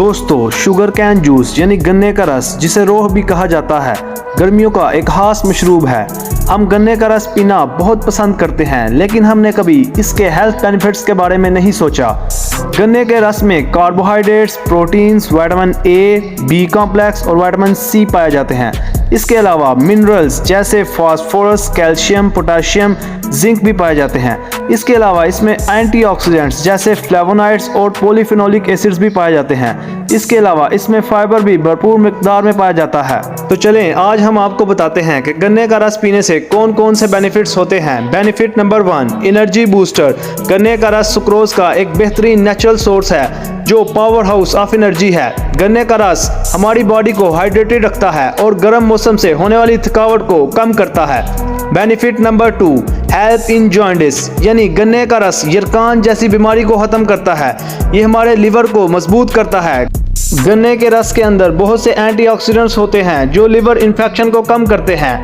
दोस्तों, sugar cane juice यानी गन्ने का रस, जिसे रोह भी कहा जाता है, गर्मियों का एक खास मशरूब है। हम गन्ने का रस पीना बहुत पसंद करते हैं, लेकिन हमने कभी इसके हेल्थ बेनिफिट्स के बारे में नहीं सोचा। गन्ने के रस में carbohydrates, proteins, vitamin A, B complex और विटामिन सी पाए जाते हैं। इसके अलावा मिनरल्स जैसे फास्फोरस, कैल्शियम, पोटेशियम, जिंक भी पाए जाते हैं। इसके अलावा इसमें एंटीऑक्सीडेंट्स जैसे फ्लेवोनॉइड्स और पॉलीफिनोलिक एसिड्स भी पाए जाते हैं। इसके अलावा इसमें फाइबर भी भरपूर मिकदार में पाया जाता है। तो चलें, आज हम आपको बताते हैं कि गन्ने का रस पीने से कौन कौन से बेनिफिट्स होते हैं। Benefit number 1, energy booster. गन्ने का रस सुक्रोज का एक बेहतरीन नेचुरल सोर्स है जो पावर हाउस ऑफ एनर्जी है। गन्ने का रस हमारी बॉडी को हाइड्रेटेड रखता है और गर्म मौसम से होने वाली थकावट को कम करता है। Benefit number 2, help in jaundice, यानी गन्ने का रस यरकान जैसी बीमारी को खत्म करता है। ये हमारे लिवर को मजबूत करता है। गन्ने के रस के अंदर बहुत से एंटीऑक्सीडेंट्स होते हैं जो लिवर इन्फेक्शन को कम करते हैं।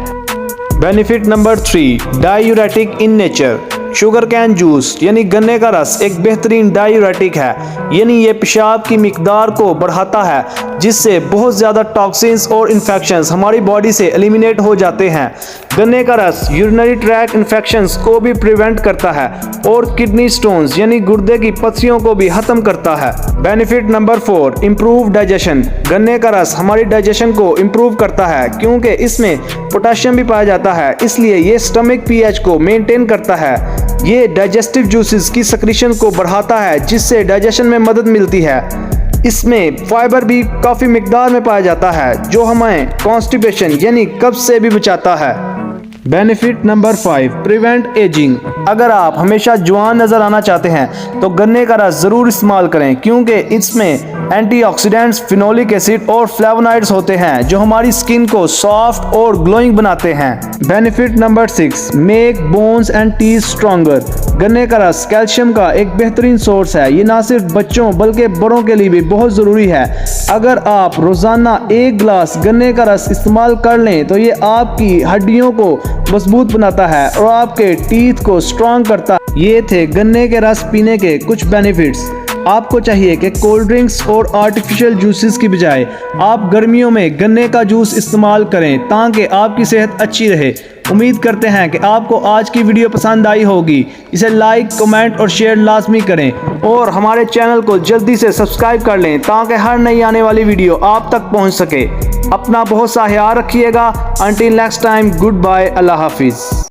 Benefit number 3, diuretic in nature. Sugar cane juice यानी गन्ने का रस एक बेहतरीन डायूरेटिक है, यानी ये पेशाब की मिकदार को बढ़ाता है, जिससे बहुत ज़्यादा टॉक्सिन्स और इन्फेक्शंस हमारी बॉडी से एलिमिनेट हो जाते हैं। गन्ने का रस यूरिनरी ट्रैक इन्फेक्शंस को भी प्रिवेंट करता है और किडनी स्टोन्स यानी गुर्दे की पथरियों को भी खत्म करता है। Benefit number 4, improve digestion. गन्ने का रस हमारी डाइजेशन को इम्प्रूव करता है, क्योंकि इसमें पोटेशियम भी पाया जाता है, इसलिए ये स्टमक पीएच को मेंटेन करता है। ये डाइजेस्टिव जूसेस की सक्रीशन को बढ़ाता है, जिससे डाइजेशन में मदद मिलती है। इसमें फाइबर भी काफ़ी मिकदार में पाया जाता है, जो हमें कॉन्स्टिपेशन यानी कब्ज से भी बचाता है। Benefit number 5, prevent ageing. अगर आप हमेशा जवान नज़र आना चाहते हैं तो गन्ने का रस ज़रूर इस्तेमाल करें, क्योंकि इसमें एंटीऑक्सीडेंट्स, फिनोलिक एसिड और फ्लेवोनॉइड्स होते हैं जो हमारी स्किन को सॉफ्ट और ग्लोइंग बनाते हैं। Benefit number 6, make bones and teeth stronger. गन्ने का रस कैल्शियम का एक बेहतरीन सोर्स है। ये ना सिर्फ बच्चों बल्कि बड़ों के लिए भी बहुत ज़रूरी है। अगर आप रोज़ाना 1 गिलास गन्ने का रस इस्तेमाल कर लें तो ये आपकी हड्डियों को मजबूत बनाता है और आपके टीथ को स्ट्रॉन्ग करता है। ये थे गन्ने के रस पीने के कुछ बेनिफिट्स। आपको चाहिए कि कोल्ड ड्रिंक्स और आर्टिफिशियल जूसेस की बजाय आप गर्मियों में गन्ने का जूस इस्तेमाल करें, ताकि आपकी सेहत अच्छी रहे। उम्मीद करते हैं कि आपको आज की वीडियो पसंद आई होगी। इसे लाइक, कमेंट और शेयर लाजमी करें और हमारे चैनल को जल्दी से सब्सक्राइब कर लें, ताकि हर नई आने वाली वीडियो आप तक पहुंच सके। अपना बहुत सा ख्याल रखिएगा। Until next time, good bye, अल्लाह हाफिज़।